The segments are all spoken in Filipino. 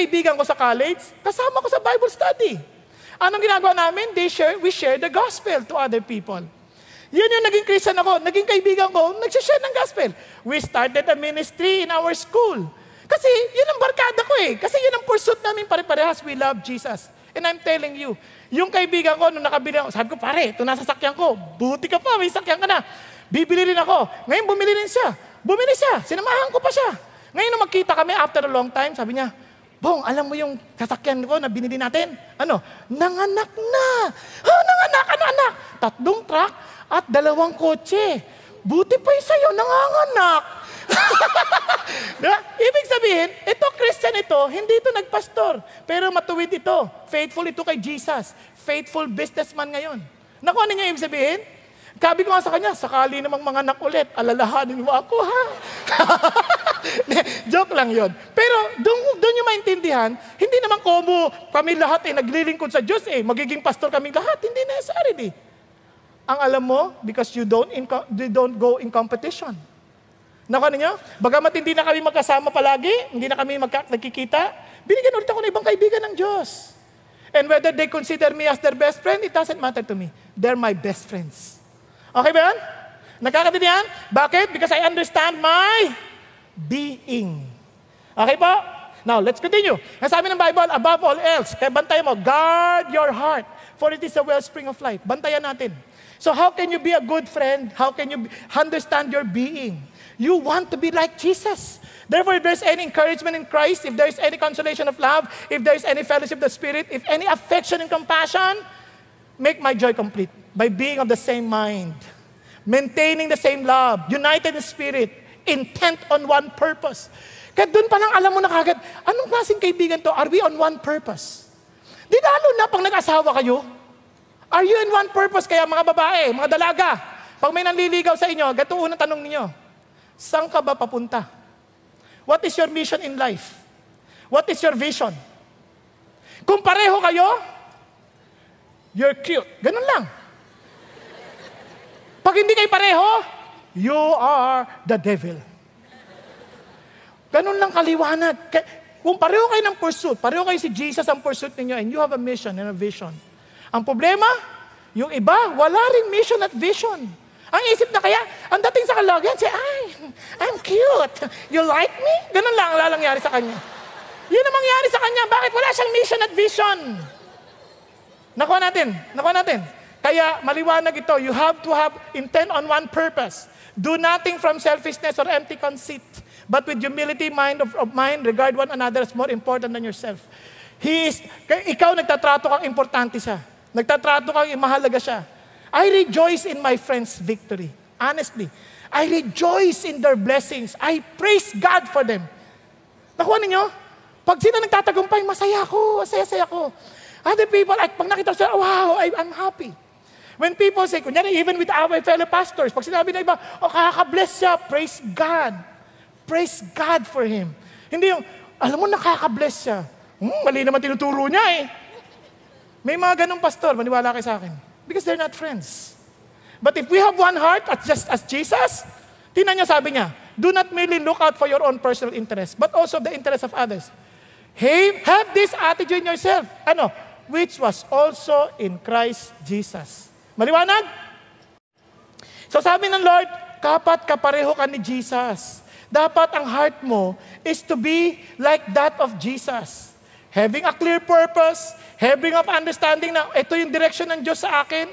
kaibigan ko sa college, kasama ko sa Bible study. Anong ginagawa namin? We share the gospel to other people. Yun yung naging Christian ako. Naging kaibigan ko, nagsishare ng gospel. We started a ministry in our school. Kasi yun ang barkada ko eh. Kasi yun ang pursuit namin pare-parehas. We love Jesus. And I'm telling you, yung kaibigan ko, nung nakabili ako, sabi ko, pare, ito nasa sakyan ko. Buti ka pa, may sakyan ka na. Bibili rin ako. Ngayon, bumili rin siya. Bumili siya. Sinamahan ko pa siya. Ngayon, nung magkita kami after a long time, sabi niya, Bong, alam mo yung sasakyan ko na binili natin? Ano? Nanganak na. Nanganak, anak. 3 truck at 2 kotse. Buti pa yung sa'yo, nanganganak. Diba? Ibig sabihin, ito Christian ito, hindi ito nagpastor. Pero matuwid ito. Faithful ito kay Jesus. Faithful businessman ngayon. Naku, ano niya ibig sabihin? Sabi ko nga sa kanya, sakali namang mga anak ulit, alalahanin mo ako, ha? Joke lang yon. Pero doon nyo maintindihan, hindi naman kami lahat naglilingkod sa Diyos magiging pastor kami lahat. Hindi necessary. Ang alam mo, because you don't go in competition. Naku, ano nyo? Bagamat hindi na kami magkasama palagi, hindi na kami nagkikita, binigyan ulit ako ng ibang kaibigan ng Diyos. And whether they consider me as their best friend, it doesn't matter to me. They're my best friends. Okay ba yan? Nakakatindihan? Bakit? Because I understand my being. Okay po? Now, let's continue. Ang sabi ng Bible, above all else, kaya bantayan mo, guard your heart, for it is a wellspring of life. Bantayan natin. So how can you be a good friend? How can you understand your being? You want to be like Jesus. Therefore, if there's any encouragement in Christ, if there's any consolation of love, if there's any fellowship of the Spirit, if any affection and compassion, make my joy complete by being of the same mind, maintaining the same love, united in spirit, intent on one purpose. Kaya doon pa lang alam mo na kagad, anong klaseng kaibigan to? Are we on one purpose? Di lalo na pag nag-asawa kayo, are you in one purpose? Kaya mga babae, mga dalaga, pag may nanliligaw sa inyo, gato unang tanong ninyo, saan ka ba papunta? What is your mission in life? What is your vision? Kung pareho kayo, you're cute. Ganun lang. Pag hindi kayo pareho, you are the devil. Ganun lang kaliwanag. Kung pareho kayo ng pursuit, pareho kayo si Jesus ang pursuit ninyo, and you have a mission and a vision. Ang problema, yung iba, wala ring mission at vision. Ang isip na kaya, ang dating sa kalagyan, say, I'm cute. You like me? Ganun lang ang lalangyari sa kanya. Yun ang mangyari sa kanya. Bakit wala siyang mission at vision? Nakuha natin. Kaya maliwanag ito, you have to have intent on one purpose. Do nothing from selfishness or empty conceit, but with humility of mind, regard one another as more important than yourself. Ikaw nagtatrato kang importante siya. Nagtatrato kang mahalaga siya. I rejoice in my friends' victory. Honestly. I rejoice in their blessings. I praise God for them. Nakuha ninyo? Pag sila nagtatagumpay, masaya ako, saya-saya ko. Other people, pag nakita ko sila, wow, I'm happy. When people say, kunyari, even with our fellow pastors, pag sinabi na iba, nakaka-bless siya, praise God. Praise God for him. Hindi yung, alam mo, nakaka-bless siya. Mali naman tinuturo niya May mga ganong pastor, maniwala kayo sa akin. Because they're not friends. But if we have one heart, just as Jesus, tingnan niya, sabi niya, do not merely look out for your own personal interest, but also the interest of others. Hey, have this attitude in yourself. Which was also in Christ Jesus. Maliwanag? So sabi ng Lord, kapat kapareho ka ni Jesus. Dapat ang heart mo is to be like that of Jesus. Having a clear purpose, having of understanding na ito yung direction ng Diyos sa akin,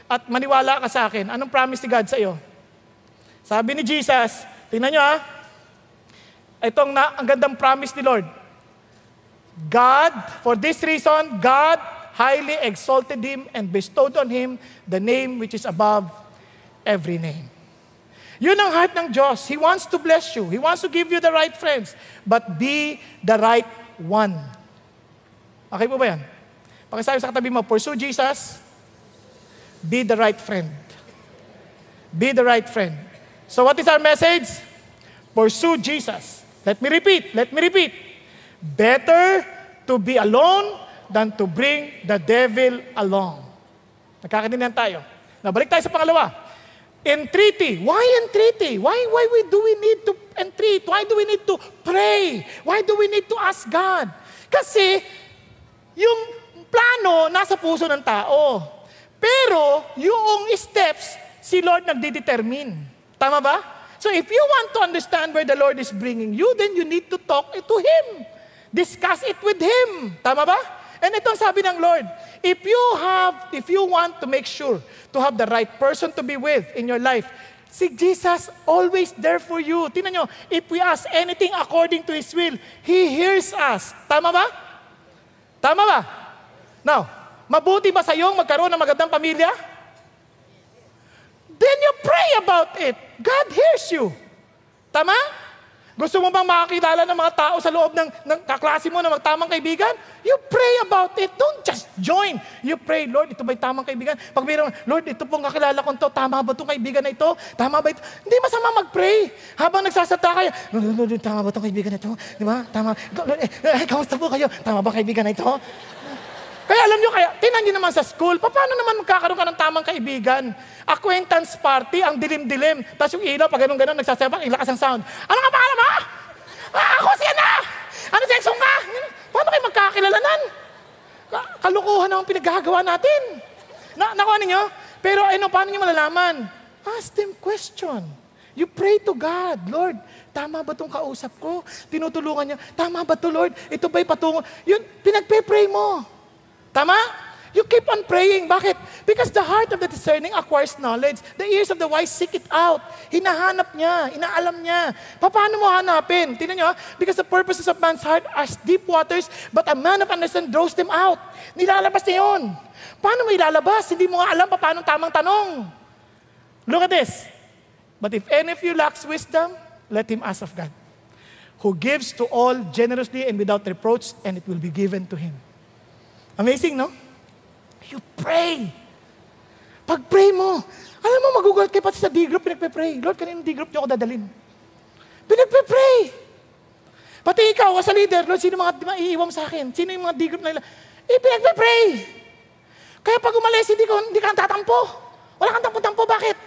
at maniwala ka sa akin. Anong promise ni God sa iyo? Sabi ni Jesus, tingnan nyo ang gandang promise ni Lord. God, for this reason, God highly exalted him and bestowed on him the name which is above every name. Yun ang heart ng Diyos. He wants to bless you. He wants to give you the right friends. But be the right one. Okay po ba yan? Pakisabi sa katabi mo, pursue Jesus, be the right friend. Be the right friend. So what is our message? Pursue Jesus. Let me repeat. Better to be alone than to bring the devil along. Nagkakaintindihan tayo. Now, balik tayo sa pangalawa. Entreaty. Why entreaty? Why do we need to entreat? Why do we need to pray? Why do we need to ask God? Kasi, yung plano nasa puso ng tao. Pero, yung steps, si Lord nagdedetermine. Tama ba? So, if you want to understand where the Lord is bringing you, then you need to talk to Him. Discuss it with Him. Tama ba? And itong sabi ng Lord, if you want to make sure to have the right person to be with in your life, si Jesus always there for you. Tingnan nyo, if we ask anything according to His will, He hears us. Tama ba? Tama ba? Now, mabuti ba sa iyong magkaroon ng magandang pamilya? Then you pray about it. God hears you. Tama? Gusto mo bang makakilala ng mga tao sa loob ng kaklase mo na magtamang kaibigan? You pray about it. Don't just join. You pray, Lord, ito ba'y tamang kaibigan? Pag mayroon, Lord, ito pong kakilala ko to, tama ba itong kaibigan na ito? Tama ba ito? Hindi masama mag-pray. Habang nagsasata kayo, Lord, tama ba itong kaibigan na ito? Di ba? Tama. Kamusta po kayo? Tama ba kaibigan na ito? Kaya alam nyo, tinan nyo naman sa school, paano naman magkakaroon ka ng tamang kaibigan? Acquaintance party, ang dilim-dilim. Tapos yung ilaw, pag ganun-ganun, nagsasapak, ilakas ang sound. Ano nga pangalan mo? Ako siya na! Ano seksong ka? Paano kayo magkakilalanan? Kalukuhan ang pinaggagawa natin. Nakuha ninyo? Pero paano nyo malalaman? Ask them question. You pray to God, Lord, tama ba itong kausap ko? Tinutulungan niya, tama ba ito, Lord? Ito ba'y patungo? Yun, pinagpe-pray mo. Tama? You keep on praying. Bakit? Because the heart of the discerning acquires knowledge. The ears of the wise seek it out. Hinahanap niya. Inaalam niya. Paano mo hanapin? Tingnan niyo, because the purposes of man's heart are deep waters, but a man of understanding draws them out. Nilalabas niya yun. Paano mo ilalabas? Hindi mo nga alam paano tamang tanong. Look at this. But if any of you lacks wisdom, let him ask of God, who gives to all generously and without reproach, and it will be given to him. Amazing, no? You pray. Pag-pray mo, alam mo, magugulat kayo pati sa D-group, pinagpe-pray. Lord, kanino D-group niyo ako dadalhin? Pinagpe-pray. Pati ikaw, as a leader, Lord, sino mga maiiwam sa akin? Sino yung mga D-group na ilan? Pinagpe-pray. Kaya pag umalis, hindi ka tatampo. Wala kang tampo-tampo. Bakit?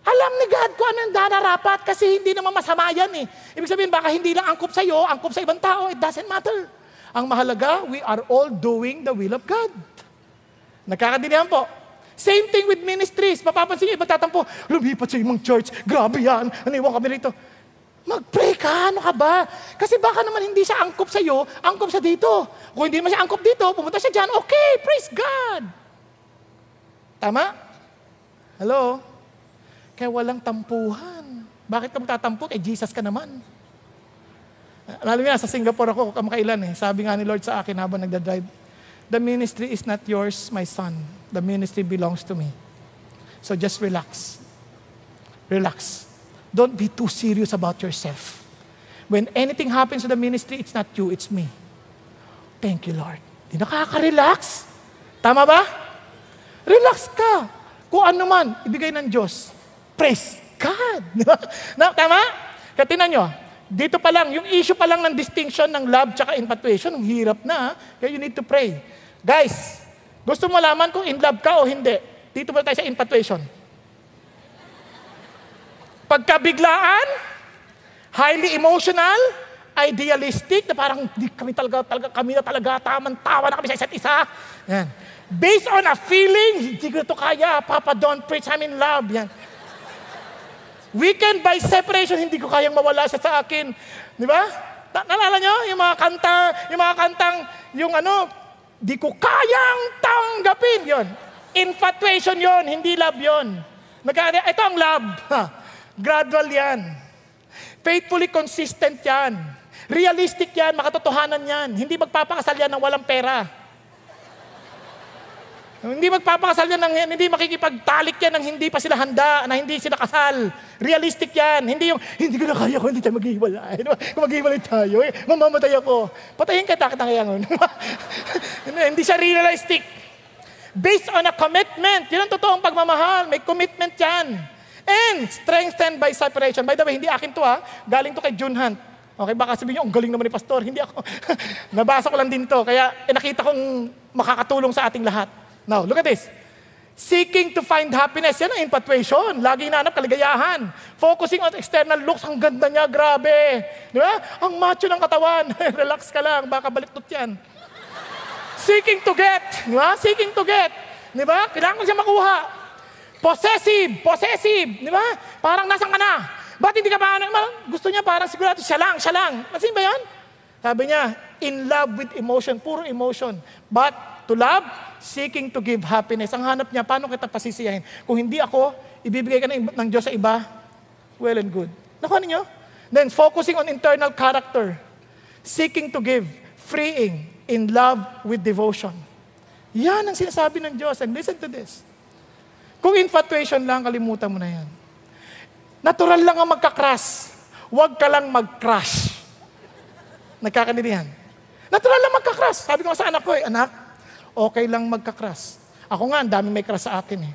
Alam ni God kung ano yung dararapat kasi hindi naman masama yan eh. Ibig sabihin, baka hindi lang angkop sa iyo, angkop sa ibang tao, it doesn't matter. Ang mahalaga, we are all doing the will of God. Nagkakadilihan po. Same thing with ministries. Mapapansin niyo, magtatampo, lumipat sa imong church, grabe yan, aniwan kami rito. Mag-pray ka, ano ka ba? Kasi baka naman hindi siya angkop sa iyo, angkop siya dito. Kung hindi naman siya angkop dito, pumunta siya dyan, okay, praise God. Tama? Hello? Kaya walang tampuhan. Bakit ka magtatampo? Eh, Jesus ka naman. Alam niya, sa Singapore ako kamakailan eh. Sabi nga ni Lord sa akin habang nagdadrive, the ministry is not yours, my son. The ministry belongs to me. So just relax. Relax. Don't be too serious about yourself. When anything happens to the ministry, it's not you, it's me. Thank you, Lord. Di nakaka-relax? Tama ba? Relax ka. Kung ano man, ibigay ng Diyos. Praise God. Tama? Kaya tinan nyo, dito pa lang, yung issue pa lang ng distinction ng love tsaka infatuation, ang hirap na. Kaya you need to pray. Guys, gusto mo malaman kung in love ka o hindi? Dito pa tayo sa infatuation. Pagkabiglaan, highly emotional, idealistic, na parang kami na talaga, taman-tawa na kami sa isa't isa. Yan. Based on a feeling, hindi ko ito kaya, Papa, don't preach, I'm in love. Yan. Weekend by separation, hindi ko kayang mawala siya sa akin. Di ba? Naalala nyo? Yung mga kantang, di ko kayang tanggapin. Yon. Infatuation yon, hindi love yon. Ito ang love. Gradual yan. Faithfully consistent yan. Realistic yan, makatotohanan yan. Hindi magpapakasal yan ng walang pera. Hindi magpapakasal yan, hindi makikipagtalik yan ng hindi pa sila handa, na hindi sila kasal. Realistic yan. Hindi ko na kaya kung hindi tayo maghiwalay. Kung maghiwalay tayo, mamamatay ako. Patayin kita ngayon. Hindi siya realistic. Based on a commitment. Yun ang totoong pagmamahal. May commitment yan. And strengthened by separation. By the way, hindi akin to galing to kay June Hunt. Okay, baka sabihin niyo, ang galing naman ni Pastor. Hindi ako. Nabasa ko lang din to. Kaya nakita kong makakatulong sa ating lahat. Now, look at this. Seeking to find happiness, yan ang infatuation. Lagi hinahanap kaligayahan. Focusing on external looks, ang ganda niya, grabe. Di ba? Ang macho ng katawan. Relax ka lang, baka baliktot yan. Seeking to get. Di ba? Seeking to get. Di ba? Kailangan ko siya makuha. Possessive. Di ba? Parang nasan ka na? Ba't hindi ka pa, gusto niya parang sigurado, siya lang. Masin ba yun? Sabi niya, in love with emotion, puro emotion. But to love, seeking to give happiness. Ang hanap niya, paano kita pasisiyahin? Kung hindi ako, ibibigay ka ng Diyos sa iba, well and good. Nakuha niyo? Then, focusing on internal character. Seeking to give, freeing, in love with devotion. Yan ang sinasabi ng Diyos. And listen to this. Kung infatuation lang, kalimutan mo na yan. Natural lang ang magka-crush. Huwag ka lang mag-crush. Nagkakaintindihan. Natural lang magka-crush. Sabi ko sa anak ko, anak, okay lang magka-crush. Ako nga, ang dami may crush sa akin eh.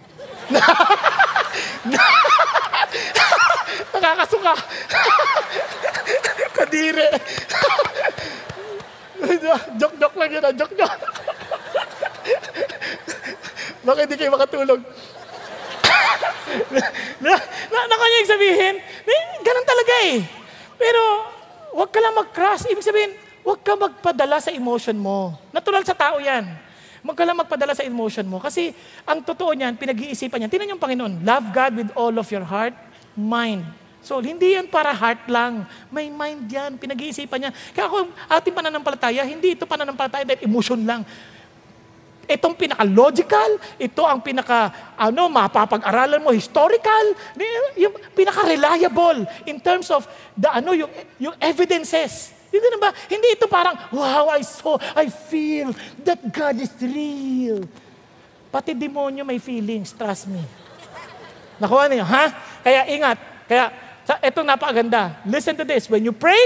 Nakakasuka. Kadire. Joke lang yun, joke. Bakit hindi kayo makatulog? Naku niya yung sabihin, ganun talaga eh. Pero, huwag ka lang mag-crush. Ibig sabihin, huwag ka magpadala sa emotion mo. Natural sa tao yan. Huwag ka lang magpadala sa emotion mo. Kasi, ang totoo niyan, pinag-iisipan niyan. Tingnan yung Panginoon, love God with all of your heart, mind. So, hindi yan para heart lang. May mind yan, pinag-iisipan niyan. Kaya kung ating pananampalataya, hindi ito pananampalataya dahil emotion lang. Itong pinaka-logical, ito ang mapapag-aralan mo, historical, yung pinaka-reliable in terms of yung evidences. Hindi na ba? Hindi ito parang, wow, I feel that God is real. Pati demonyo may feelings, trust me. Nakuha niyo, ha? Kaya ingat. Kaya, ito napakaganda. Listen to this. When you pray,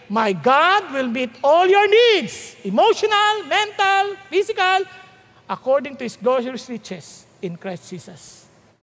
my God will meet all your needs. Emotional, mental, physical, according to His glorious riches in Christ Jesus.